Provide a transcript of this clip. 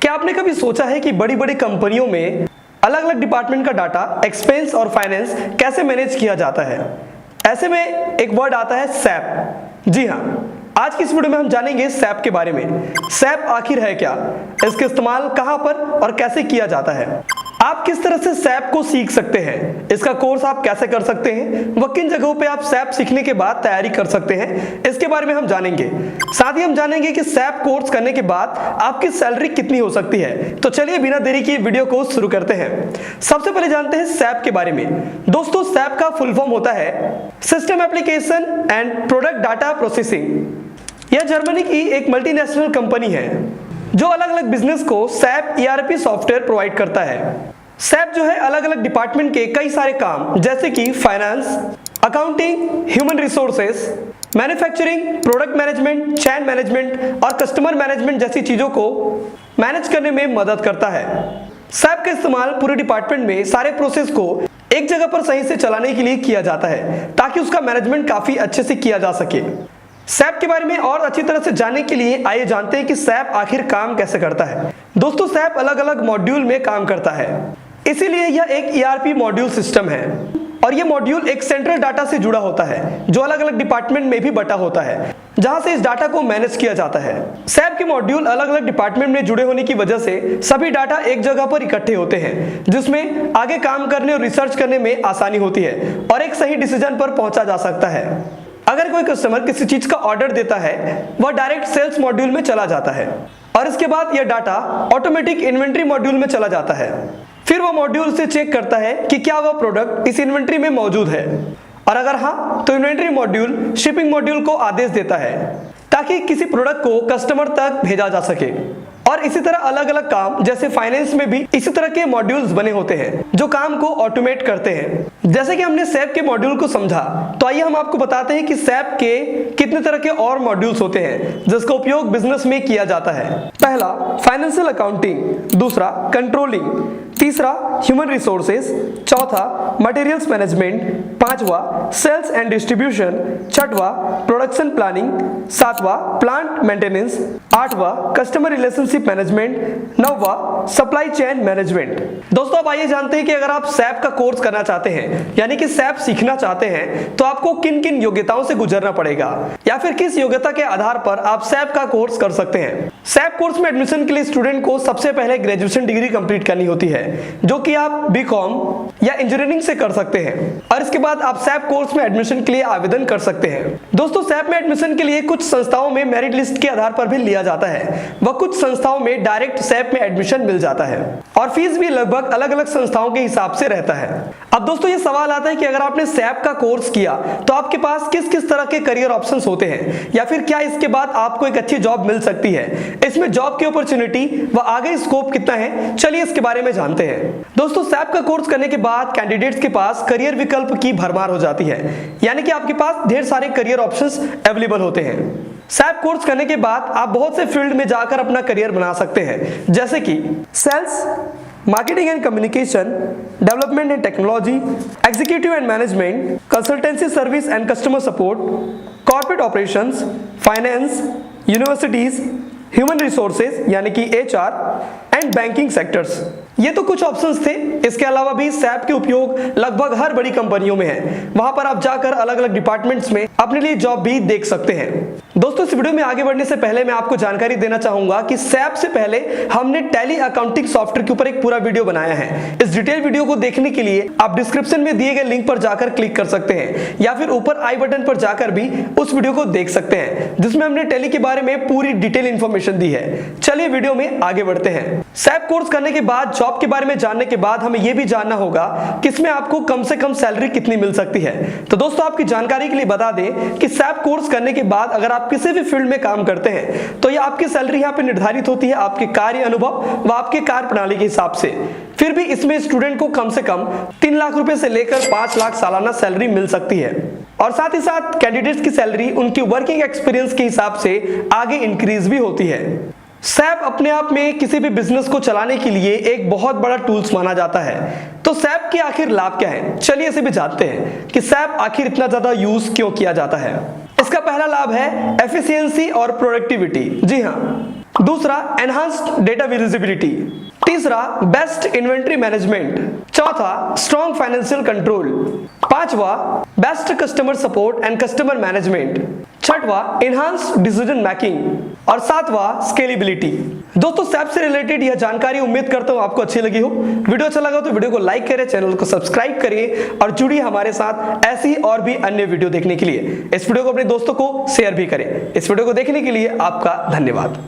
क्या आपने कभी सोचा है कि बड़ी बड़ी कंपनियों में अलग अलग डिपार्टमेंट का डाटा, एक्सपेंस और फाइनेंस कैसे मैनेज किया जाता है? ऐसे में एक वर्ड आता है सैप। जी हाँ, आज की इस वीडियो में हम जानेंगे सैप के बारे में। सैप आखिर है क्या, इसका इस्तेमाल कहां पर और कैसे किया जाता है, आप किस तरह से सैप को सीख सकते हैं, इसका कोर्स आप कैसे कर सकते हैं, व किन जगहों पे आप सैप सीखने के बाद तैयारी कर सकते हैं, इसके बारे में हम जानेंगे। साथ ही हम जानेंगे कि सैप कोर्स करने के बाद आपकी सैलरी कितनी हो सकती है। तो चलिए बिना देरी किए वीडियो को शुरू करते हैं। सबसे पहले जानते हैं सैप के बारे में। दोस्तों, सैप का फुल फॉर्म होता है system application and product data processing. यह जर्मनी की एक मल्टीनेशनल कंपनी है जो अलग अलग बिजनेस को सैप ERP सॉफ्टवेयर प्रोवाइड करता है। सैप जो है अलग अलग डिपार्टमेंट के कई सारे काम जैसे कि finance, accounting, human resources, manufacturing, product management, chain management और कस्टमर मैनेजमेंट जैसी चीजों को मैनेज करने में मदद करता है। सैप का इस्तेमाल पूरे डिपार्टमेंट में सारे प्रोसेस को एक जगह पर सही से चलाने के लिए किया जाता है ताकि उसका मैनेजमेंट काफी अच्छे से किया जा सके। सैप के बारे में और अच्छी तरह से जानने के लिए आइए जानते हैं कि सैप आखिर काम कैसे करता है। दोस्तों, सैप अलग अलग मॉड्यूल में काम करता है, इसीलिए यह एक ERP मॉड्यूल सिस्टम है और यह मॉड्यूल एक सेंट्रल डाटा से जुड़ा होता है जो अलग अलग डिपार्टमेंट में भी बटा होता है, जहां से इस डाटा को मैनेज किया जाता है। सैप के मॉड्यूल अलग अलग डिपार्टमेंट में जुड़े होने की वजह से सभी डाटा एक जगह पर इकट्ठे होते हैं, जिसमें आगे काम करने और रिसर्च करने में आसानी होती है और एक सही डिसीजन पर पहुंचा जा सकता है। अगर कोई कस्टमर किसी चीज का ऑर्डर देता है, वह डायरेक्ट सेल्स मॉड्यूल में चला जाता है और इसके बाद यह डाटा ऑटोमेटिक इन्वेंट्री मॉड्यूल में चला जाता है। फिर वह मॉड्यूल से चेक करता है कि क्या वह प्रोडक्ट इस इन्वेंट्री में मौजूद है, और अगर हाँ, तो इन्वेंट्री मॉड्यूल शिपिंग मॉड्यूल को आदेश देता है ताकि किसी प्रोडक्ट को कस्टमर तक भेजा जा सके। और इसी तरह अलग अलग काम जैसे फाइनेंस में भी इसी तरह के मॉड्यूल्स बने होते हैं जो काम को ऑटोमेट करते हैं। जैसे कि हमने सैप के मॉड्यूल को समझा, तो आइए हम आपको बताते हैं कि सैप के कितने तरह के और मॉड्यूल्स होते हैं जिसका उपयोग बिजनेस में किया जाता है। पहला फाइनेंशियल अकाउंटिंग, दूसरा कंट्रोलिंग, तीसरा ह्यूमन रिसोर्सेज, चौथा मटेरियल्स मैनेजमेंट, पांचवा सेल्स एंड डिस्ट्रीब्यूशन, छठवा प्रोडक्शन प्लानिंग, सातवां प्लांट मेंटेनेंस, आठवां कस्टमर रिलेशनशिप मैनेजमेंट, नौवां सप्लाई चेन मैनेजमेंट। दोस्तों, अब आइए जानते हैं कि अगर आप सैप का कोर्स करना चाहते हैं, यानी कि सैप सीखना चाहते हैं, तो आपको किन किन योग्यताओं से गुजरना पड़ेगा या फिर किस योग्यता के आधार पर आप सैप का कोर्स कर सकते हैं। सैप कोर्स में एडमिशन के लिए स्टूडेंट को सबसे पहले ग्रेजुएशन डिग्री कंप्लीट करनी होती है, जो कि आप BCom या इंजीनियरिंग से कर सकते हैं, और इसके बाद आप सैप कोर्स में एडमिशन के लिए आवेदन कर सकते हैं। दोस्तों, सैप में एडमिशन के लिए कुछ संस्थाओं में मेरिट लिस्ट के आधार पर भी लिया जाता है व कुछ संस्थाओं में डायरेक्ट सैप में एडमिशन मिल जाता है और फीस भी लगभग अलग अलग संस्थाओं के हिसाब से रहता है। अब दोस्तों, ये सवाल आता है कि अगर आपने सैप का कोर्स किया तो आपके पास किस किस तरह के करियर ऑप्शंस होते हैं, या फिर क्या इसके बाद आपको एक अच्छी जॉब मिल सकती है, इसमें जॉब की अपॉर्चुनिटी व आगे स्कोप कितना है, चलिए इसके बारे में जानते हैं। दोस्तों, सैप का कोर्स करने के बाद कैंडिडेट्स के पास करियर विकल्प की भरमार हो जाती है, यानी कि आपके पास ढेर सारे करियर ऑप्शंस अवेलेबल होते हैं। सैप कोर्स करने के बाद आप बहुत से फील्ड में जाकर अपना करियर बना सकते हैं, जैसे कि sales, marketing and communication, development and technology, executive and management, consultancy service and customer support, corporate operations, finance, universities, human resources यानी कि HR एंड बैंकिंग सेक्टर्स। ये तो कुछ ऑप्शंस थे। इसके अलावा भी सैप के उपयोग लगभग हर बड़ी कंपनियों में है, वहां पर आप जाकर अलग अलग डिपार्टमेंट्स में अपने लिए जॉब भी देख सकते हैं। दोस्तों, इस वीडियो में आगे बढ़ने से पहले मैं आपको जानकारी देना चाहूंगा कि सैप से पहले हमने टैली अकाउंटिंग सॉफ्टवेयर के ऊपर एक पूरा वीडियो बनाया है। इस डिटेल वीडियो को देखने के लिए आप डिस्क्रिप्शन में दिए गए लिंक पर जाकर क्लिक कर सकते हैं या फिर ऊपर आई बटन पर जाकर भी उस वीडियो को देख सकते हैं, जिसमें हमने टैली के बारे में पूरी डिटेल इंफॉर्मेशन दी है। चलिए वीडियो में आगे बढ़ते हैं। सैप कोर्स करने के बाद जॉब के बारे में जानने के बाद हमें यह भी जानना होगा कि इसमें आपको कम से कम सैलरी कितनी मिल सकती है। तो दोस्तों, आपकी जानकारी के लिए बता दें कि सैप कोर्स करने के बाद अगर आप किसी भी फील्ड में काम करते हैं तो ये आपकी सैलरी यहाँ पे निर्धारित होती है आपके कार्य अनुभव व आपके कार्य प्रणाली के हिसाब से। फिर भी इसमें स्टूडेंट को कम से कम 3 लाख रुपए से लेकर 5 लाख सालाना सैलरी मिल सकती है, और साथ ही साथ कैंडिडेट्स की सैलरी उनकी वर्किंग एक्सपीरियंस के हिसाब से आगे इंक्रीज भी होती है। सैप अपने आप में किसी भी बिजनेस को चलाने के लिए एक बहुत बड़ा टूल्स माना जाता है। तो सैप के आखिर लाभ क्या है, चलिए इसे भी जानते हैं कि सैप आखिर इतना ज्यादा यूज क्यों किया जाता है। इसका पहला लाभ है एफिशिएंसी और प्रोडक्टिविटी। जी हाँ, दूसरा एनहांस्ड डेटा विजिबिलिटी, तीसरा बेस्ट इन्वेंट्री मैनेजमेंट, चौथा स्ट्रॉन्ग फाइनेंशियल कंट्रोल, पांचवा best customer support and customer management, छठवा इनहांस्ड डिसीजन मेकिंग और सातवां स्केलेबिलिटी। दोस्तों SAP से रिलेटेड यह जानकारी उम्मीद करता हूं आपको अच्छी लगी हो। वीडियो अच्छा लगा तो वीडियो को लाइक करें, चैनल को सब्सक्राइब करिए और जुड़िए हमारे साथ ऐसी और भी अन्य वीडियो देखने के लिए। इस वीडियो को अपने दोस्तों को शेयर भी करें। इस वीडियो को देखने के लिए आपका धन्यवाद।